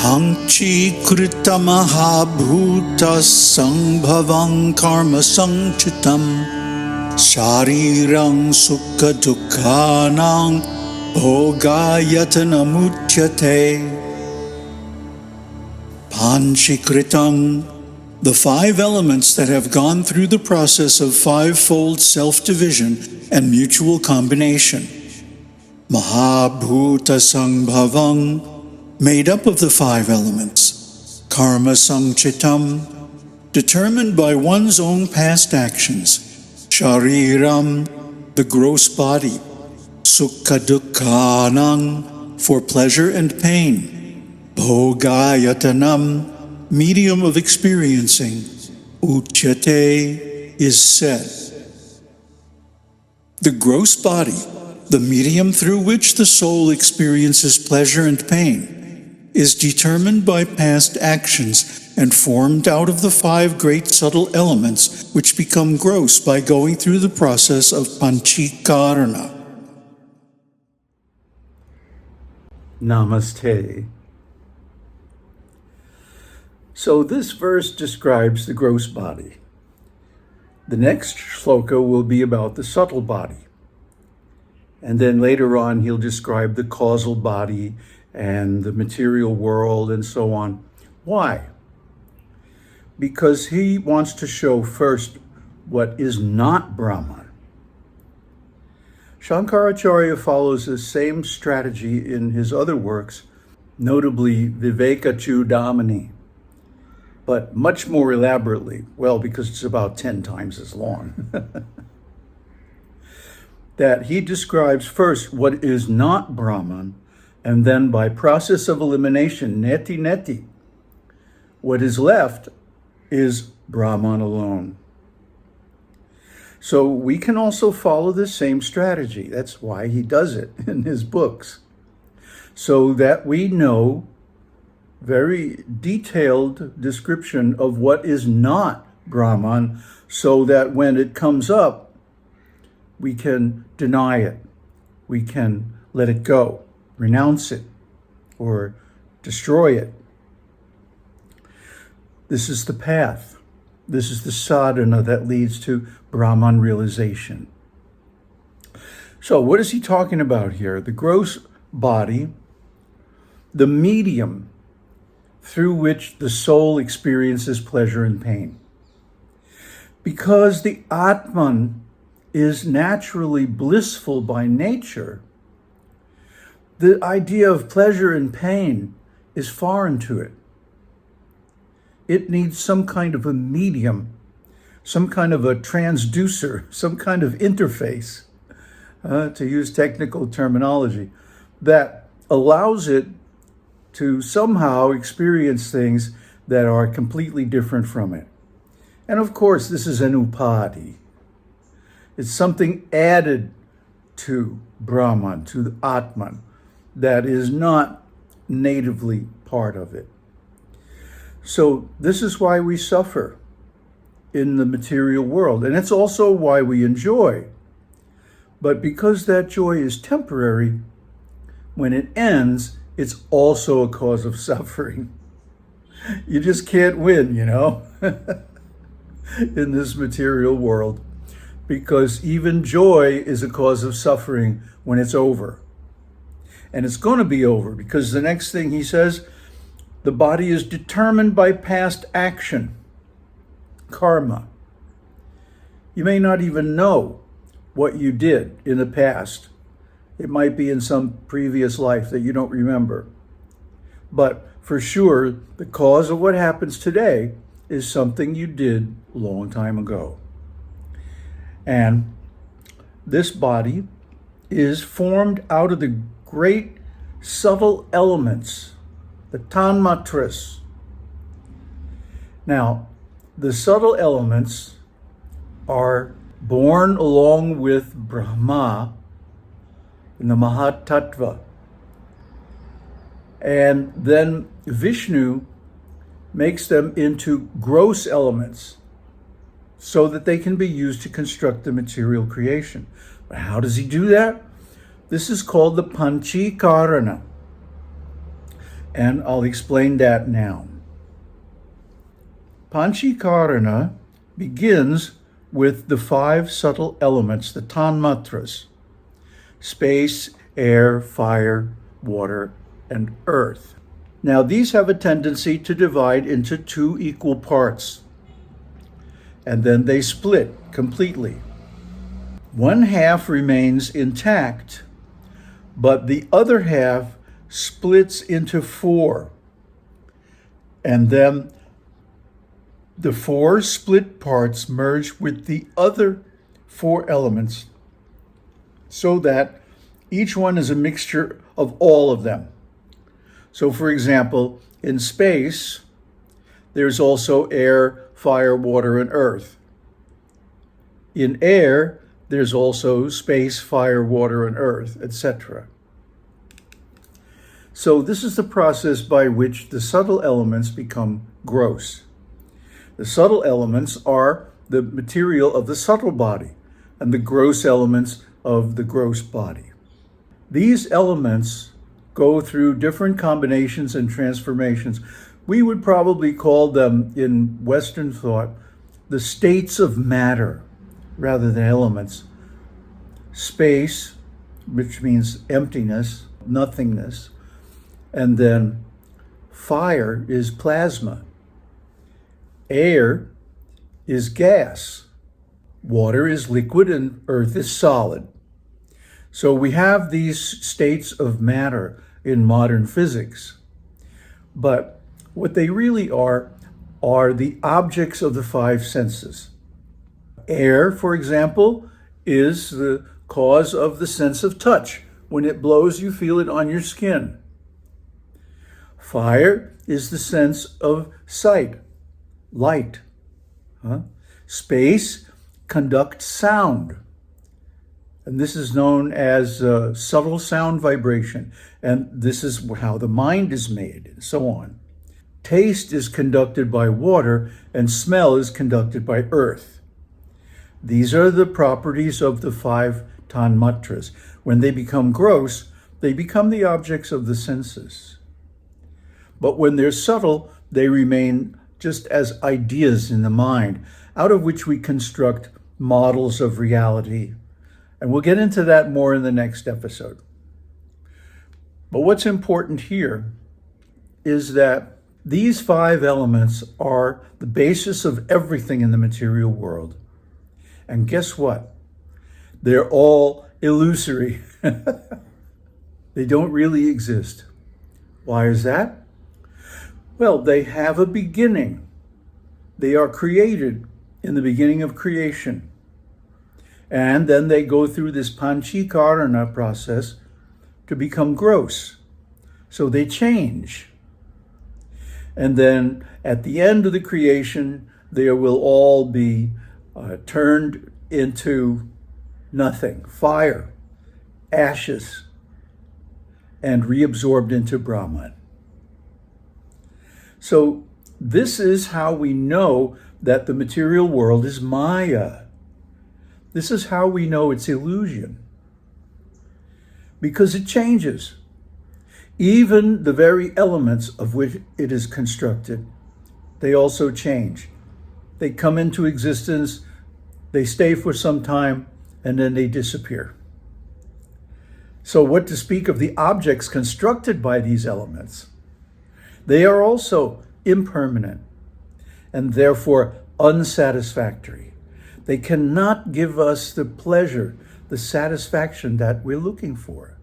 pañcīkāraṇa karma saṅchitam sharirang sukha dukkhanang bhogāyatanamuchyate. Pañcīkāraṇa, the five elements that have gone through the process of fivefold self-division and mutual combination. Mahabhuta sambhavang, made up of the five elements. Karma saṅchitam, determined by one's own past actions. Shariram, the gross body. Sukha dukkhanang, for pleasure and pain. Bhogayatanam, medium of experiencing. Uchyate, is said. The gross body, the medium through which the soul experiences pleasure and pain, is determined by past actions and formed out of the five great subtle elements which become gross by going through the process of pañcīkāraṇa. Namaste. So this verse describes the gross body. The next loka will be about the subtle body. And then later on, he'll describe the causal body and the material world and so on. Why? Because he wants to show first what is not Brahman. Shankaracharya follows the same strategy in his other works, notably Viveka-Chudamani, but much more elaborately, well, because it's about 10 times as long. That he describes first what is not Brahman, and then by process of elimination, neti, what is left is Brahman alone. So we can also follow the same strategy. That's why he does it in his books, so that we know very detailed description of what is not Brahman, so that when it comes up, we can deny it, we can let it go, renounce it, or destroy it. This is the path. This is the sadhana that leads to Brahman realization. So what is he talking about here? The gross body, the medium through which the soul experiences pleasure and pain. Because the Atman is naturally blissful by nature, the idea of pleasure and pain is foreign to it. It needs some kind of a medium, some kind of a transducer, some kind of interface, to use technical terminology, that allows it to somehow experience things that are completely different from it. And of course, this is an upadhi. It's something added to Brahman, to the Atman, that is not natively part of it. So this is why we suffer in the material world. And it's also why we enjoy. But because that joy is temporary, when it ends, it's also a cause of suffering. You just can't win, in this material world. Because even joy is a cause of suffering when it's over. And it's going to be over, because the next thing he says, the body is determined by past action, karma. You may not even know what you did in the past. It might be in some previous life that you don't remember. But for sure, the cause of what happens today is something you did a long time ago. And this body is formed out of the great subtle elements, the tanmatras. Now, the subtle elements are born along with Brahma in the Mahatattva. And then Vishnu makes them into gross elements so that they can be used to construct the material creation. But how does he do that? This is called the pañcīkāraṇa. And I'll explain that now. Pañcīkāraṇa begins with the 5 subtle elements, the tanmatras: space, air, fire, water, and earth. Now, these have a tendency to divide into 2 equal parts, and then they split completely. One half remains intact, but the other half splits into 4. And then the 4 split parts merge with the other 4 elements so that each one is a mixture of all of them. So, for example, in space, there's also air, fire, water, and earth. In air, there's also space, fire, water, and earth, etc. So this is the process by which the subtle elements become gross. The subtle elements are the material of the subtle body, and the gross elements of the gross body. These elements go through different combinations and transformations. We would probably call them, in Western thought, the states of matter rather than elements. Space, which means emptiness, nothingness, and then fire is plasma. Air is gas. Water is liquid, and earth is solid. So we have these states of matter in modern physics. But what they really are the objects of the 5 senses. Air, for example, is the cause of the sense of touch. When it blows, you feel it on your skin. Fire is the sense of sight, light. Space conducts sound. And this is known as subtle sound vibration. And this is how the mind is made, and so on. Taste is conducted by water, and smell is conducted by earth. These are the properties of the 5 tanmatras. When they become gross, they become the objects of the senses. But when they're subtle, they remain just as ideas in the mind, out of which we construct models of reality. And we'll get into that more in the next episode. But what's important here is that these 5 elements are the basis of everything in the material world. And guess what? They're all illusory. They don't really exist. Why is that? Well, they have a beginning. They are created in the beginning of creation. And then they go through this pañcīkāraṇa process to become gross. So they change. And then at the end of the creation, they will all be turned into nothing, fire, ashes, and reabsorbed into Brahman. So this is how we know that the material world is Maya. This is how we know it's illusion. Because it changes. Even the very elements of which it is constructed, they also change. They come into existence, they stay for some time, and then they disappear. So what to speak of the objects constructed by these elements? They are also impermanent and therefore unsatisfactory. They cannot give us the pleasure, the satisfaction that we're looking for,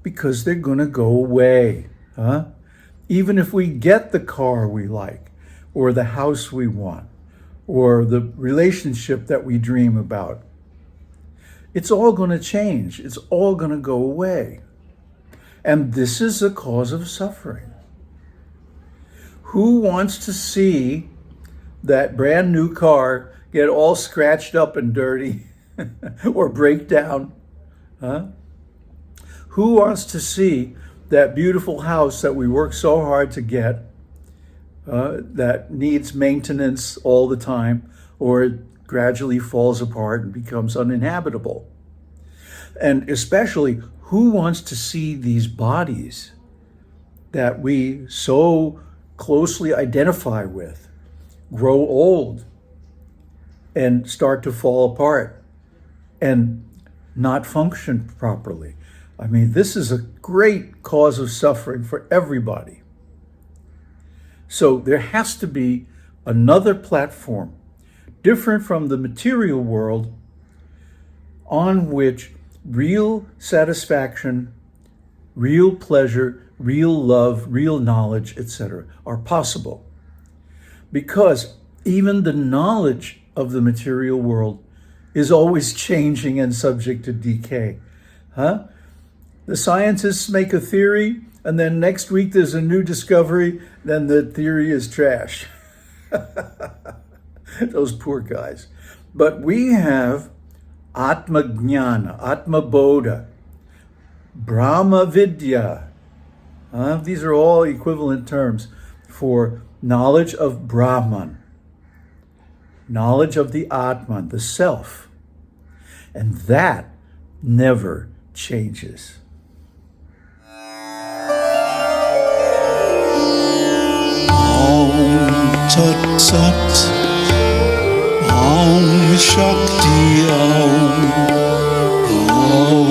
because they're going to go away. Even if we get the car we like, or the house we want, or the relationship that we dream about, it's all going to change. It's all going to go away. And this is a cause of suffering. Who wants to see that brand new car get all scratched up and dirty or break down? Who wants to see that beautiful house that we work so hard to get, that needs maintenance all the time, or it gradually falls apart and becomes uninhabitable? And especially, who wants to see these bodies that we so closely identify with grow old and start to fall apart and not function properly. I mean, this is a great cause of suffering for everybody. So there has to be another platform, different from the material world, on which real satisfaction, real pleasure, real love, real knowledge, etc., are possible. Because even the knowledge of the material world is always changing and subject to decay. The scientists make a theory, and then next week there's a new discovery, then the theory is trash. Those poor guys. But we have tmabodhah, tmabodhah, Brahma Vidya. These are all equivalent terms for knowledge of Brahman, knowledge of the Atman, the self. And that never changes. Om Tat Sat, Om Shakti Om, Om